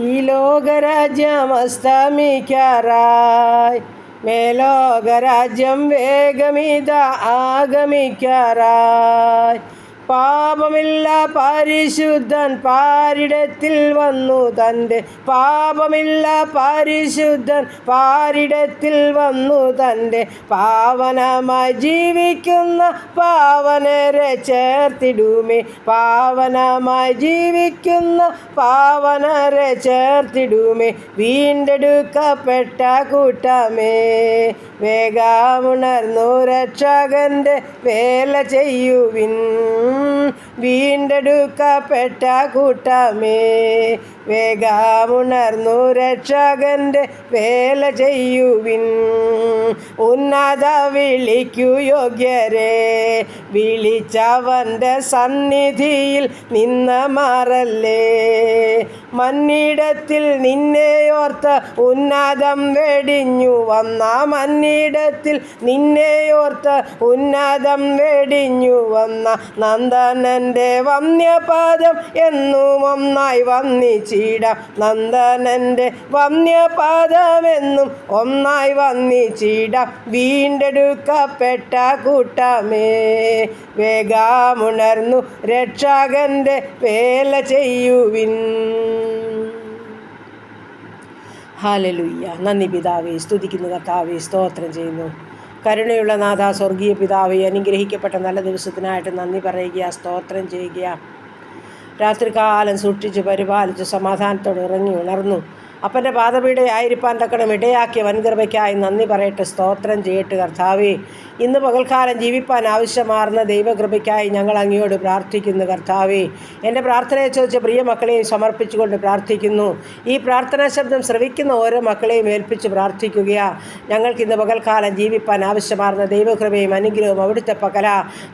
ഈ ലോകരാജ്യം അസ്തമിക്കാറായി, മേലോകരാജ്യം വേഗമിത ആഗമിക്കാറായി. പാപമില്ല പരിശുദ്ധൻ പാരിടത്തിൽ വന്നു തൻ്റെ, പാപമില്ല പരിശുദ്ധൻ പാരിടത്തിൽ വന്നു തൻ്റെ, പാവനമായി ജീവിക്കുന്ന പാവനരെ ചേർത്തിടുമേ, പാവനമായി ജീവിക്കുന്ന പാവനരെ ചേർത്തിടുമേ. വീണ്ടെടുക്കപ്പെട്ട കൂട്ടമേ, വേഗമുണർന്നു രക്ഷകൻ്റെ വേല ചെയ്യുവിൻ. വീണ്ടെടുക്കപ്പെട്ട കൂട്ടമേ, വേഗമുണർന്നു രക്ഷകൻ്റെ വേല ചെയ്യുവിൻ. ഉന്നത വിളിക്കു യോഗ്യരെ വിളിച്ചവൻ്റെ സന്നിധിയിൽ നിന്ന് മാറല്ലേ. മന്നിടത്തിൽ നിന്നെയോർത്ത് ഉന്നതം വെടിഞ്ഞു വന്ന, മന്നിടത്തിൽ നിന്നെയോർത്ത് ഉന്നതം വെടിഞ്ഞു വന്ന നന്ദനൻ്റെ വന്യപാദം എന്നും ഒന്നായി വന്നിച്ചിടാം. നന്ദനൻ്റെ വന്യപാദമെന്നും ഒന്നായി വന്നിച്ചിടാം. വീണ്ടെടുക്കപ്പെട്ട കൂട്ടമേ, വേഗമുണർന്നു രക്ഷകൻ്റെ വേല ചെയ്യുവിൻ. ഹല്ലേലൂയ. നന്ദി പിതാവേ, സ്തുതിക്കുന്നു കർത്താവേ, സ്തോത്രം ചെയ്യുന്നു. കരുണയുള്ള നാഥ, സ്വർഗീയ പിതാവേ, അനുഗ്രഹിക്കപ്പെട്ട നല്ല ദിവസത്തിനായിട്ട് നന്ദി പറയുക, സ്തോത്രം ചെയ്യുക. രാത്രികാലം സൂക്ഷിച്ച് പരിപാലിച്ച് സമാധാനത്തോടെ ഇറങ്ങി ഉണർന്നു അപ്പൻ്റെ പാദപീഠയായിരിക്കാൻ തക്കണം ഇടയാക്കിയ വൻകൃപയ്ക്കായി നന്ദി പറയട്ടെ, സ്തോത്രം ചെയ്യട്ടെ കർത്താവേ. ഇന്ന് പകൽക്കാലം ജീവിപ്പാൻ ആവശ്യമാർന്ന ദൈവകൃപയ്ക്കായി ഞങ്ങൾ അങ്ങയോട് പ്രാർത്ഥിക്കുന്നു കർത്താവേ. എൻ്റെ പ്രാർത്ഥനയെ ചോദിച്ച പ്രിയ മക്കളെയും സമർപ്പിച്ചുകൊണ്ട് പ്രാർത്ഥിക്കുന്നു. ഈ പ്രാർത്ഥനാ ശബ്ദം ശ്രവിക്കുന്ന ഓരോ മക്കളെയും ഏൽപ്പിച്ച് പ്രാർത്ഥിക്കുകയാണ്. ഞങ്ങൾക്ക് ഇന്ന് പകൽക്കാലം ജീവിപ്പാൻ ആവശ്യമാർന്ന ദൈവകൃപയും അനുഗ്രഹവും അവിടുത്തെ പകല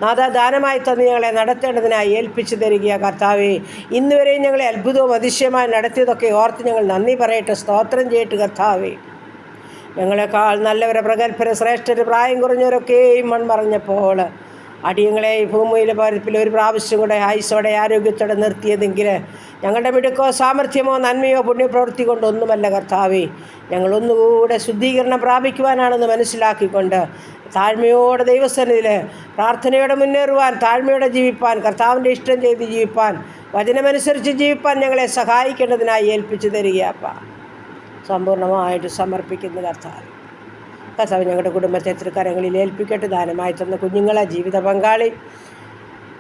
നാഥാദാനമായി തന്ന് ഞങ്ങളെ നടത്തേണ്ടതിനായി ഏൽപ്പിച്ചു തരിക കർത്താവേ. ഇന്നുവരെയും ഞങ്ങളെ അത്ഭുതവും അതിശയമായി നടത്തിയതൊക്കെ ഓർത്ത് ഞങ്ങൾ നന്ദി പറയട്ടെ, സ്തോത്രം ചെയ്യട്ടെ കർത്താവേ. ഞങ്ങളെക്കാൾ നല്ലവരെ, പ്രഗത്ഭരെ, ശ്രേഷ്ഠര്, പ്രായം കുറഞ്ഞവരൊക്കെയും മൺമറഞ്ഞപ്പോൾ അടിയങ്ങളെ ഈ ഭൂമിയിലെ പരപ്പിൽ ഒരു പ്രാവശ്യം കൂടെ ആയുസ്സോടെ ആരോഗ്യത്തോടെ നിർത്തിയതെങ്കിൽ ഞങ്ങളുടെ മിടുക്കോ സാമർഥ്യമോ നന്മയോ പുണ്യപ്രവൃത്തി കൊണ്ടൊന്നുമല്ല കർത്താവേ. ഞങ്ങളൊന്നുകൂടെ ശുദ്ധീകരണം പ്രാപിക്കുവാനാണെന്ന് മനസ്സിലാക്കിക്കൊണ്ട് താഴ്മയോടെ ദൈവസന്നിധിയിൽ പ്രാർത്ഥനയോടെ മുന്നേറുവാൻ, താഴ്മയോടെ ജീവിപ്പാൻ, കർത്താവിൻ്റെ ഇഷ്ടം ചെയ്ത് ജീവിപ്പാൻ, വചനമനുസരിച്ച് ജീവിപ്പാൻ ഞങ്ങളെ സഹായിക്കേണ്ടതിനായി ഏൽപ്പിച്ചു തരികയപ്പ. സമ്പൂർണ്ണമായിട്ട് സമർപ്പിക്കുന്ന കർത്താവ് ഞങ്ങളുടെ കുടുംബത്തെ തൃക്കരങ്ങളിൽ ഏൽപ്പിക്കട്ടെ. ദാനമായി തന്ന കുഞ്ഞുങ്ങളെ, ജീവിത പങ്കാളി,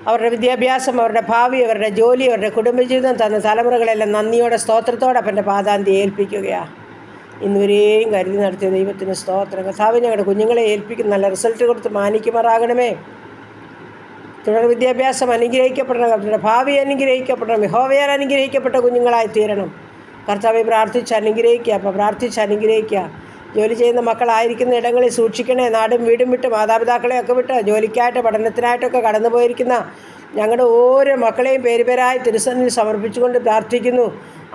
അവരുടെ വിദ്യാഭ്യാസം, അവരുടെ ഭാവി, അവരുടെ ജോലി, അവരുടെ കുടുംബജീവിതം തന്ന തലമുറകളെല്ലാം നന്ദിയോടെ സ്തോത്രത്തോടെ അപ്പൻ്റെ പാദാന്തി ഏൽപ്പിക്കുകയാണ്. ഇന്നുവരെയും കരുതി നടത്തിയ ദൈവത്തിന് സ്തോത്രം. കർത്താവ് ഞങ്ങളുടെ കുഞ്ഞുങ്ങളെ ഏൽപ്പിക്കുന്ന നല്ല റിസൾട്ട് കൊടുത്ത് മാനിക്കുമാറാകണമേ. തുടർ വിദ്യാഭ്യാസം അനുഗ്രഹിക്കപ്പെടണം, അവരുടെ ഭാവി അനുഗ്രഹിക്കപ്പെടണം, യഹോവയാൽ അനുഗ്രഹിക്കപ്പെട്ട കുഞ്ഞുങ്ങളായി തീരണം കർത്താവെ. പ്രാർത്ഥിച്ച് അനുഗ്രഹിക്കുക, അപ്പോൾ പ്രാർത്ഥിച്ച് അനുഗ്രഹിക്കുക. ജോലി ചെയ്യുന്ന മക്കളായിരിക്കുന്ന ഇടങ്ങളിൽ സൂക്ഷിക്കണേ. നാടും വീടും വിട്ട് മാതാപിതാക്കളെയൊക്കെ വിട്ട് ജോലിക്കായിട്ട് പഠനത്തിനായിട്ടൊക്കെ കടന്നു പോയിരിക്കുന്ന ഞങ്ങളുടെ ഓരോ മക്കളെയും പേരുപേരായി തിരുസന്നിധിയിൽ സമർപ്പിച്ചുകൊണ്ട് പ്രാർത്ഥിക്കുന്നു.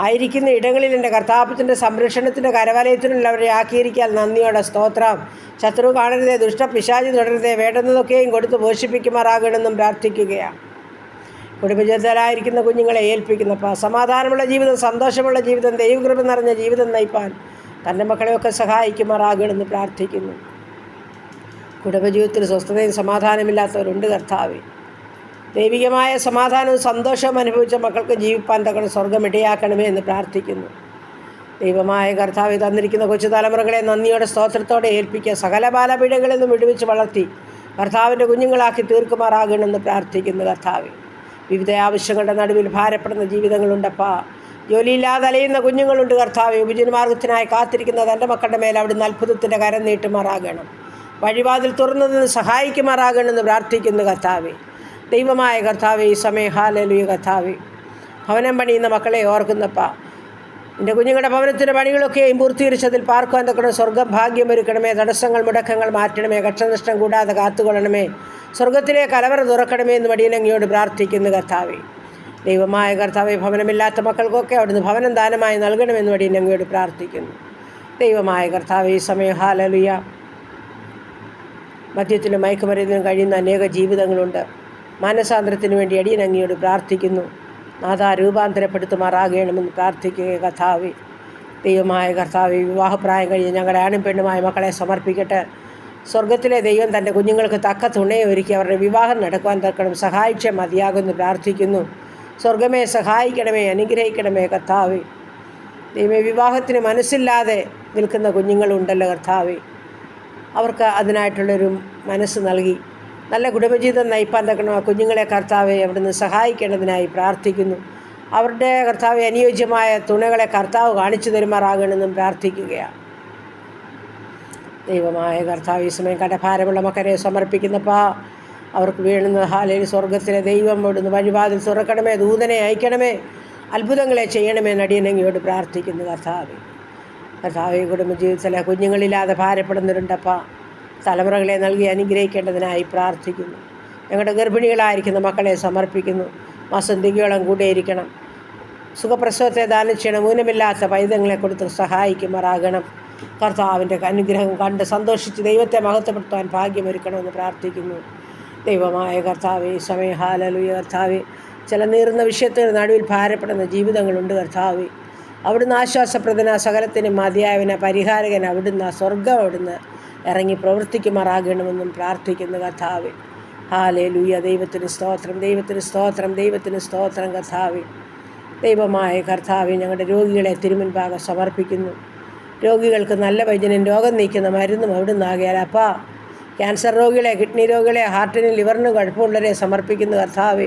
ആയിരിക്കുന്ന ഇടങ്ങളിൽ എൻ്റെ കർത്താവിൻ്റെ സംരക്ഷണത്തിൻ്റെ കരവലയത്തിനുള്ളവരെ ആക്കിയിരിക്കാൻ നന്ദിയോടെ സ്തോത്രം. ശത്രു കാണരുതേ, ദുഷ്ടപിശാചി തുടരുതേ, വേണ്ടുന്നതൊക്കെയും കൊടുത്ത് പോഷിപ്പിക്കുമാറാകണമെന്നും പ്രാർത്ഥിക്കുകയാണ്. കുടുംബജീവിതത്തിലായിരിക്കുന്ന കുഞ്ഞുങ്ങളെ ഏൽപ്പിക്കുന്നപ്പോൾ സമാധാനമുള്ള ജീവിതം, സന്തോഷമുള്ള ജീവിതം, ദൈവകൃപ നിറഞ്ഞ ജീവിതം നയിപ്പാൻ തൻ്റെ മക്കളെയൊക്കെ സഹായിക്കുമാറാകണമെന്ന് പ്രാർത്ഥിക്കുന്നു. കുടുംബജീവിതത്തിൽ സ്വസ്ഥതയും സമാധാനമില്ലാത്തവരുണ്ട് കർത്താവേ. ദൈവികമായ സമാധാനവും സന്തോഷവും അനുഭവിച്ച മക്കൾക്ക് ജീവിപ്പാൻ തക്കണം സ്വർഗം ഇടയാക്കണമേ എന്ന് പ്രാർത്ഥിക്കുന്നു. ദൈവമായ കർത്താവ് തന്നിരിക്കുന്ന കൊച്ചു തലമുറകളെ നന്ദിയോടെ സ്തോത്രത്തോടെ ഏൽപ്പിക്കുക. സകല ബാലപീഠങ്ങളിൽ നിന്നും വിടുവിച്ച് വളർത്തി കർത്താവിൻ്റെ കുഞ്ഞുങ്ങളാക്കി തീർക്കുമാറാകണമെന്ന് പ്രാർത്ഥിക്കുന്നു കർത്താവേ. വിവിധ ആവശ്യങ്ങളുടെ നടുവിൽ ഭാരപ്പെടുന്ന ജീവിതങ്ങളുണ്ടപ്പാ. ജോലിയില്ലാതെ അലയുന്ന കുഞ്ഞുങ്ങളുണ്ട് കർത്താവേ. ഉപജീവനമാർഗത്തിനായി കാത്തിരിക്കുന്ന തൻ്റെ മക്കളുടെ മേൽ അവിടുന്ന് അത്ഭുതത്തിൻ്റെ കരം നീട്ടുമാറാകണം. വഴിവാതിൽ തുറന്നതിന് സഹായിക്കുമാറാകണമെന്ന് പ്രാർത്ഥിക്കുന്നു കർത്താവേ. ദൈവമായ കർത്താവേ, ഈ സമയം ഹല്ലേലൂയ കർത്താവേ. ഭവനം പണിയുന്ന മക്കളെ ഓർക്കുന്നപ്പാ. എൻ്റെ കുഞ്ഞുങ്ങളുടെ ഭവനത്തിൻ്റെ പണികളൊക്കെയും പൂർത്തീകരിച്ചതിൽ പാർക്കുവാൻ തക്കണം സ്വർഗം ഭാഗ്യമൊരുക്കണമേ. തടസ്സങ്ങൾ, മുടക്കങ്ങൾ മാറ്റണമേ. കഷ്ടനഷ്ടം കൂടാതെ കാത്തുകൊള്ളണമേ. സ്വർഗത്തിലെ കലവറ തുറക്കണമേ എന്ന് മടിയനങ്ങയോട് പ്രാർത്ഥിക്കുന്നു കർത്താവേ. ദൈവമായ കർത്താവേ, ഭവനമില്ലാത്ത മക്കൾക്കൊക്കെ അവിടുന്ന് ഭവനം ദാനമായി നൽകണമെന്ന് മടിയനങ്ങയോട് പ്രാർത്ഥിക്കുന്നു. ദൈവമായ കർത്താവേ, ഈ സമയം ഹല്ലേലൂയ. മദ്യത്തിലും മയക്കുമരുന്നിനും കഴിയുന്ന അനേക ജീവിതങ്ങളുണ്ട്. മാനസാന്തരത്തിന് വേണ്ടി അടിയനങ്ങയോട് പ്രാർത്ഥിക്കുന്നു. നാഥ രൂപാന്തരപ്പെടുത്തുമാറാകണമെന്ന് പ്രാർത്ഥിക്കുക കർത്താവേ. ദൈവമായ കർത്താവേ, വിവാഹപ്രായം കഴിഞ്ഞ് ഞങ്ങളുടെ ആണും പെണ്ണുമായ മക്കളെ സമർപ്പിക്കട്ടെ. സ്വർഗത്തിലെ ദൈവം തൻ്റെ കുഞ്ഞുങ്ങൾക്ക് തക്ക തുണയെ ഒരുക്കി അവരുടെ വിവാഹം നടക്കുവാൻ തക്കണം സഹായിച്ച മതിയാകുമെന്ന് പ്രാർത്ഥിക്കുന്നു. സ്വർഗമേ സഹായിക്കണമേ, അനുഗ്രഹിക്കണമേ കർത്താവേ. ദൈവമേ, വിവാഹത്തിന് മനസ്സില്ലാതെ നിൽക്കുന്ന കുഞ്ഞുങ്ങളുണ്ടല്ലോ കർത്താവേ, അവർക്ക് അതിനായിട്ടുള്ളൊരു മനസ്സ് നൽകി നല്ല കുടുംബജീവിതം നയിപ്പാൻ തക്കണം ആ കുഞ്ഞുങ്ങളെ കർത്താവെ അവിടുന്ന് സഹായിക്കേണ്ടതിനായി പ്രാർത്ഥിക്കുന്നു. അവരുടെ കർത്താവെ അനുയോജ്യമായ തുണകളെ കർത്താവ് കാണിച്ചു തരുമാറാകണമെന്നും പ്രാർത്ഥിക്കുകയാണ്. ദൈവമായ കർത്താവ് ഈ സമയം കടഭാരമുള്ള മക്കളെ സമർപ്പിക്കുന്നപ്പാ അവർക്ക് വീഴുന്ന ഹാലയിൽ സ്വർഗത്തിലെ ദൈവം അവിടുന്ന് വഴിവാതിൽ തുറക്കണമേ, ദൂതനെ അയക്കണമേ, അത്ഭുതങ്ങളെ ചെയ്യണമേ നടിയനങ്ങിയോട് പ്രാർത്ഥിക്കുന്നു കർത്താവെ. കർത്താവെ, കുടുംബജീവിതത്തിലെ കുഞ്ഞുങ്ങളില്ലാതെ ഭാരപ്പെടുന്നവരുണ്ടപ്പാ തലമുറകളെ നൽകി അനുഗ്രഹിക്കേണ്ടതിനായി പ്രാർത്ഥിക്കുന്നു. ഞങ്ങളുടെ ഗർഭിണികളായിരിക്കുന്ന മക്കളെ സമർപ്പിക്കുന്നു. മാസന്തികയോളം കൂടെയിരിക്കണം. സുഖപ്രസവത്തെ ദാനം ചെയ്യണം. ഊനമില്ലാത്ത പൈതങ്ങളെ കൊടുത്ത് സഹായിക്കുമാറാകണം. കർത്താവിൻ്റെ അനുഗ്രഹം കണ്ട് സന്തോഷിച്ച് ദൈവത്തെ മഹത്വപ്പെടുത്താൻ ഭാഗ്യമൊരുക്കണമെന്ന് പ്രാർത്ഥിക്കുന്നു. ദൈവമായ കർത്താവേ, സമയ ഹല്ലേലൂയ കർത്താവേ, ചില നീറുന്ന വിഷയത്തിന് നടുവിൽ ഭാരപ്പെടുന്ന ജീവിതങ്ങളുണ്ട് കർത്താവേ. അവിടുന്ന് ആശ്വാസപ്രദന, സകലത്തിനും മതിയായവന, പരിഹാരകൻ അവിടുന്ന്, സ്വർഗം അവിടുന്ന് ഇറങ്ങി പ്രവർത്തിക്കുമാറാകണമെന്നും പ്രാർത്ഥിക്കുന്നു കർത്താവേ. ഹല്ലേലൂയ. ദൈവത്തിന് സ്തോത്രം, ദൈവത്തിന് സ്തോത്രം, ദൈവത്തിന് സ്തോത്രം കർത്താവേ. ദൈവമായ കർത്താവേ, ഞങ്ങളുടെ രോഗികളെ തിരുമുൻപാകെ സമർപ്പിക്കുന്നു. രോഗികൾക്ക് നല്ല വൈദ്യനും രോഗം നീക്കുന്ന മരുന്നും അവിടുന്ന് ആകിയാൽ അപ്പാ ക്യാൻസർ രോഗികളെ, കിഡ്നി രോഗികളെ, ഹാർട്ടിനും ലിവറിനും കുഴപ്പമുള്ളവരെ സമർപ്പിക്കുന്നു കർത്താവേ.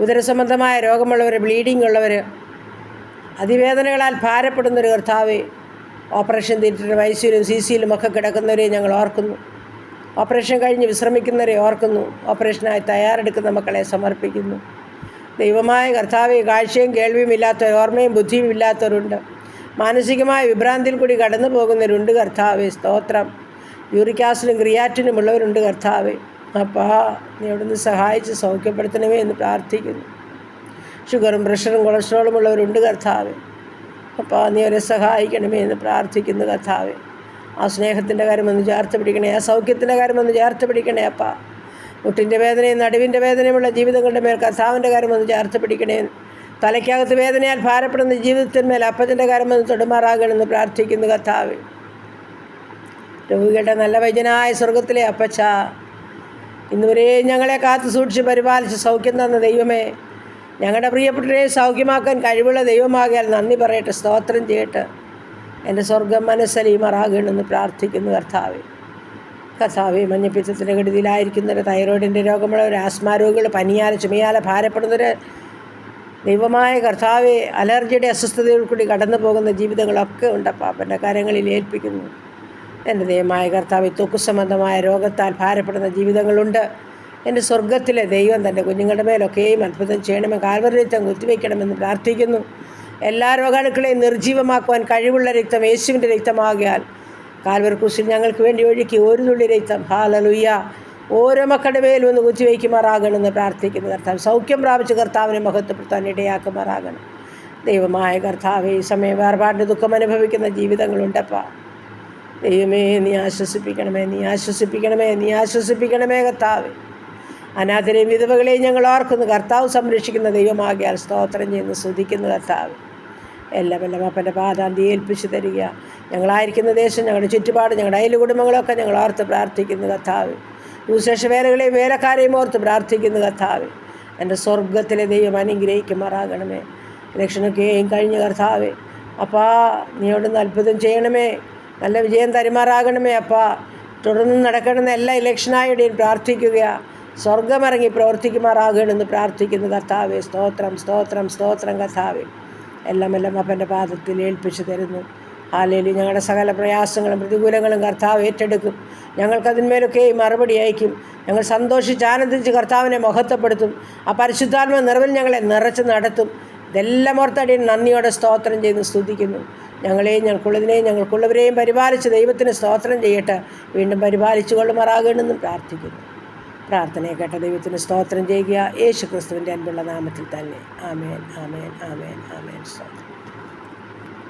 ഉദരസംബന്ധമായ രോഗമുള്ളവർ, ബ്ലീഡിംഗ് ഉള്ളവർ, അതിവേദനകളാൽ ഭാരപ്പെടുന്നൊരു കർത്താവേ, ഓപ്പറേഷൻ തിയേറ്ററിലും ICUലും CCയിലും ഒക്കെ കിടക്കുന്നവരെ ഞങ്ങൾ ഓർക്കുന്നു. ഓപ്പറേഷൻ കഴിഞ്ഞ് വിശ്രമിക്കുന്നവരെ ഓർക്കുന്നു. ഓപ്പറേഷനായി തയ്യാറെടുക്കുന്ന മക്കളെ സമർപ്പിക്കുന്നു. ദൈവമായ കർത്താവേ, കാഴ്ചയും കേൾവിയും ഇല്ലാത്തവർ, ഓർമ്മയും ബുദ്ധിയും ഇല്ലാത്തവരുണ്ട്. മാനസികമായ വിഭ്രാന്തിയിൽ കൂടി കടന്നു പോകുന്നവരുണ്ട് കർത്താവേ. സ്തോത്രം. യൂറിക് ആസിഡും ക്രിയാറ്റിനും ഉള്ളവരുണ്ട് കർത്താവേ. അപ്പാ നീ അവിടുന്ന് സഹായിച്ച് സൗഖ്യപ്പെടുത്തണമേ എന്ന് പ്രാർത്ഥിക്കുന്നു. ഷുഗറും പ്രഷറും കൊളസ്ട്രോളും ഉള്ളവരുണ്ട് കർത്താവേ. അപ്പോൾ നീ അവരെ സഹായിക്കണമേ എന്ന് പ്രാർത്ഥിക്കുന്നു കർത്താവേ. ആ സ്നേഹത്തിൻ്റെ കാര്യം ഒന്ന് ചേർത്ത് പിടിക്കണേ, ആ സൗഖ്യത്തിൻ്റെ കാര്യം ഒന്ന് ചേർത്ത് പിടിക്കണേ അപ്പാ. മുട്ടിൻ്റെ വേദനയും നടുവിൻ്റെ വേദനയുമുള്ള ജീവിതങ്ങളുടെ മേൽ കർത്താവിൻ്റെ കാര്യം ഒന്ന് ചേർത്ത് പിടിക്കണേ. തലയ്ക്കകത്ത് വേദനയാൽ ഭാരപ്പെടുന്ന ജീവിതത്തിന്മേൽ അപ്പത്തിൻ്റെ കാര്യം ഒന്ന് തൊടുമാറാകണമെന്ന് പ്രാർത്ഥിക്കുന്നു കർത്താവേ. രോഗികളുടെ നല്ല വൈദ്യനായ സ്വർഗത്തിലെ അപ്പച്ച, ഇന്നുവരെ ഞങ്ങളെ കാത്തു സൂക്ഷിച്ച് പരിപാലിച്ച് സൗഖ്യം തന്ന ദൈവമേ, ഞങ്ങളുടെ പ്രിയപ്പെട്ടവരെ സൗഖ്യമാക്കാൻ കഴിവുള്ള ദൈവമാകിയാൽ നന്ദി പറയട്ടെ, സ്തോത്രം ചെയ്യട്ടെ. എൻ്റെ സ്വർഗം മനസ്സലിയുമാറാകണമെന്ന് പ്രാർത്ഥിക്കുന്നു കർത്താവേ. കർത്താവേ, മഞ്ഞപ്പിത്തത്തിൻ്റെ കെടുതിയിലായിരിക്കുന്നവർ, തൈറോയിഡിൻ്റെ രോഗമുള്ളവർ, ആസ്മാ രോഗികൾ, പനിയാൽ ചുമയാൽ ഭാരപ്പെടുന്നവർ, ദൈവമായ കർത്താവേ, അലർജിയുടെ അസ്വസ്ഥതയിൽ കൂടി കടന്നു പോകുന്ന ജീവിതങ്ങളൊക്കെ ഉണ്ട് പാപ്പൻ്റെ കരങ്ങളിൽ ഏൽപ്പിക്കുന്നു. എൻ്റെ ദൈവമായ കർത്താവേ, ത്വക്കുസംബന്ധമായ രോഗത്താൽ ഭാരപ്പെടുന്ന ജീവിതങ്ങളുണ്ട്. എൻ്റെ സ്വർഗത്തിലെ ദൈവം തൻ്റെ കുഞ്ഞുങ്ങളുടെ മേലൊക്കെയും അത്ഭുതം ചെയ്യണമെന്ന്, കാൽവരി രക്തം കുത്തിവയ്ക്കണമെന്ന് പ്രാർത്ഥിക്കുന്നു. എല്ലാ രോഗാണുക്കളെയും നിർജ്ജീവമാക്കുവാൻ കഴിവുള്ള രക്തം യേശുവിൻ്റെ രക്തമാകിയാൽ കാൽവരി ക്രൂശിൽ ഞങ്ങൾക്ക് വേണ്ടി ഒഴുക്കി ഒരു തുള്ളി രക്തം, ഹല്ലേലൂയ, ഓരോ മക്കളുടെ മേലും ഒന്ന് കുത്തിവയ്ക്കുമാറാകണമെന്ന് പ്രാർത്ഥിക്കുന്നു കർത്താവ്. സൗഖ്യം പ്രാപിച്ച് കർത്താവിനെ മഹത്വപ്പെടുത്താൻ ഇടയാക്കുമാറാകണം. ദൈവമായ കർത്താവേ, ഈ സമയം വേർപാടിൻ്റെ ദുഃഖം അനുഭവിക്കുന്ന ജീവിതങ്ങളുണ്ടപ്പാ. ദൈവമേ, നീ ആശ്വസിപ്പിക്കണമേ, നീ ആശ്വസിപ്പിക്കണമേ, നീ ആശ്വസിപ്പിക്കണമേ കർത്താവേ. അനാഥരെയും വിധവകളെയും ഞങ്ങൾ ഓർക്കുന്നു. കർത്താവ് സംരക്ഷിക്കുന്ന ദൈവമാകിയാൽ സ്തോത്രം ചെയ്യുന്നു, സ്തുതിക്കുന്നു കർത്താവ്. എല്ലാം അപ്പൻ്റെ പാതാന്തി ഏൽപ്പിച്ചു തരിക. ഞങ്ങളായിരിക്കുന്ന ദേശം, ഞങ്ങളുടെ ചുറ്റുപാട്, ഞങ്ങളുടെ അയൽ കുടുംബങ്ങളൊക്കെ ഞങ്ങൾ ഓർത്ത് പ്രാർത്ഥിക്കുന്നു കർത്താവ്. വിശേഷ വേലകളെയും വേലക്കാരെയും ഓർത്ത് പ്രാർത്ഥിക്കുന്നു കർത്താവ്. എൻ്റെ സ്വർഗത്തിലെ ദൈവം അനുഗ്രഹിക്കുമാറാകണമേ. ഇലക്ഷനൊക്കെയും കഴിഞ്ഞ് കർത്താവ് അപ്പാ നീ അവിടുന്ന് അത്ഭുതം ചെയ്യണമേ, നല്ല വിജയം തരുമാറാകണമേ അപ്പാ. തുടർന്ന് നടക്കണമെന്ന് എല്ലാ ഇലക്ഷനായുടെയും പ്രാർത്ഥിക്കുകയാണ്. സ്വർഗമിറങ്ങി പ്രവർത്തിക്കുമാറാകണമെന്ന് പ്രാർത്ഥിക്കുന്നു കർത്താവേ. സ്തോത്രം, സ്തോത്രം, സ്തോത്രം കർത്താവേ. എല്ലാം അപ്പൻ്റെ പാദത്തിൽ ഏൽപ്പിച്ചു തരുന്നു. ഹല്ലേലൂയ. ഞങ്ങളുടെ സകല പ്രയാസങ്ങളും പ്രതികൂലങ്ങളും കർത്താവ് ഏറ്റെടുക്കും. ഞങ്ങൾക്കതിന്മേലൊക്കെ മറുപടി അയക്കും. ഞങ്ങൾ സന്തോഷിച്ച് ആനന്ദിച്ച് കർത്താവിനെ മഹത്വപ്പെടുത്തും. ആ പരിശുദ്ധാത്മ നിറവിൽ ഞങ്ങളെ നിറച്ച് നടത്തും. ഇതെല്ലാം ഓർത്തടിയൻ നന്ദിയോടെ സ്തോത്രം ചെയ്ത് സ്തുതിക്കുന്നു. ഞങ്ങളെയും ഞങ്ങൾക്കുള്ളതിനെയും ഞങ്ങൾക്കുള്ളവരെയും പരിപാലിച്ച് ദൈവത്തിന് സ്തോത്രം ചെയ്യട്ടെ. വീണ്ടും പരിപാലിച്ചു കൊള്ളുമാറാകണമെന്നും പ്രാർത്ഥിക്കുന്നു. പ്രാർത്ഥനയെ കേട്ട ദൈവത്തിന് സ്തോത്രം ചെയ്യുക, യേശു ക്രിസ്തുവിൻ്റെ അൻപുള്ള നാമത്തിൽ തന്നെ. ആമേൻ, ആമേൻ, ആമേൻ, ആമേൻ. സ്തോത്രം.